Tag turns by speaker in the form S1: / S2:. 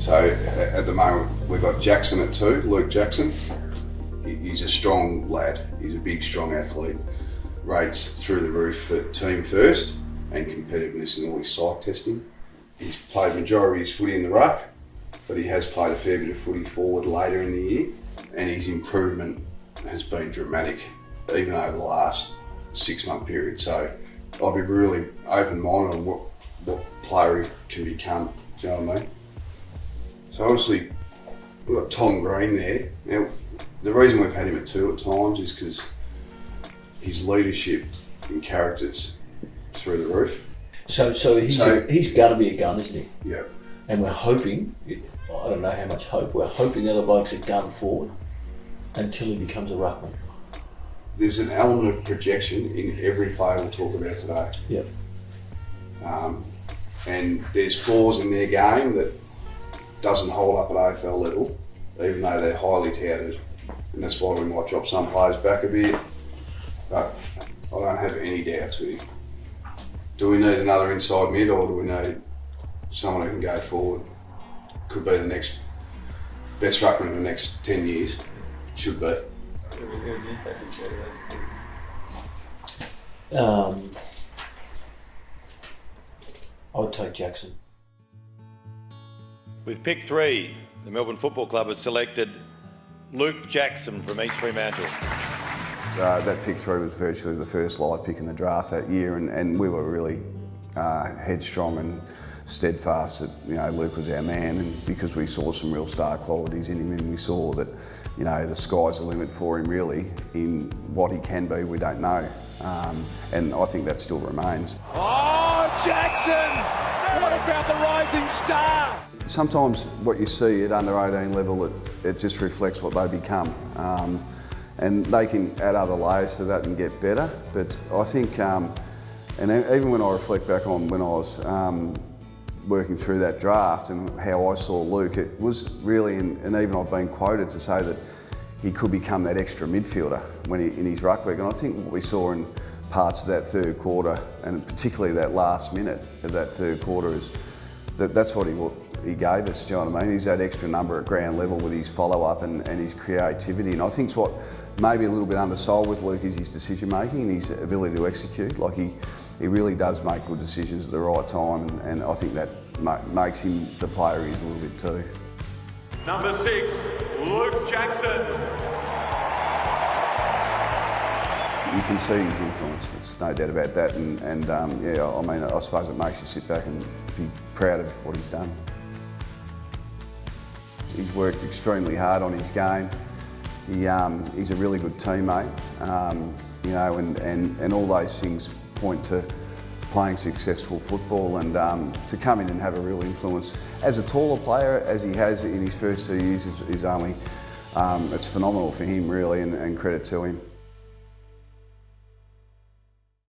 S1: So at the moment we've got Jackson at 2, Luke Jackson. He's a strong lad, he's a big strong athlete, rates through the roof for team first and competitiveness in all his psych testing. He's played majority of his footy in the ruck, but he has played a fair bit of footy forward later in the year, and his improvement has been dramatic, even over the last 6-month period. So I'd be really open-minded on what player he can become, do you know what I mean? So obviously we've got Tom Green there. Now, the reason we've had him at 2 at times is because his leadership and character's through the roof.
S2: So he's going to be a gun, isn't he?
S1: Yeah.
S2: And we're hoping, I don't know how much hope, we're hoping the other bloke's a gun forward until he becomes a ruckman.
S1: There's an element of projection in every player we'll talk about today.
S2: Yep.
S1: And there's flaws in their game that doesn't hold up at AFL level, even though they're highly touted. And that's why we might drop some players back a bit. But I don't have any doubts with him. Do we need another inside mid, or do we need someone who can go forward? Could be the next best ruckman in the next 10 years. Should be.
S2: I would take Jackson.
S3: With pick 3, the Melbourne Football Club has selected Luke Jackson from East Fremantle.
S4: That pick 3 was virtually the first live pick in the draft that year, and we were really headstrong and steadfast that Luke was our man, and because we saw some real star qualities in him, and we saw that the sky's the limit for him really. In what he can be, we don't know, and I think that still remains.
S5: Oh, Jackson! What about the rising star?
S4: Sometimes what you see at under 18 level, it just reflects what they become. And they can add other layers to that and get better. But I think, and even when I reflect back on when I was working through that draft and how I saw Luke, it was really, and even I've been quoted to say that he could become that extra midfielder in his ruck work. And I think what we saw in parts of that third quarter, and particularly that last minute of that third quarter, is that's what he gave us, do you know what I mean? He's that extra number at ground level with his follow-up and his creativity. And I think what maybe a little bit undersold with Luke is his decision making and his ability to execute. Like he really does make good decisions at the right time, and I think that makes him the player he is a little bit too.
S5: Number 6, Luke Jackson.
S4: You can see his influence, there's no doubt about that, and I suppose it makes you sit back and be proud of what he's done. He's worked extremely hard on his game. He's a really good teammate, and all those things point to playing successful football, and to come in and have a real influence as a taller player as he has in his first 2 years is only, it's phenomenal for him really, and credit to him.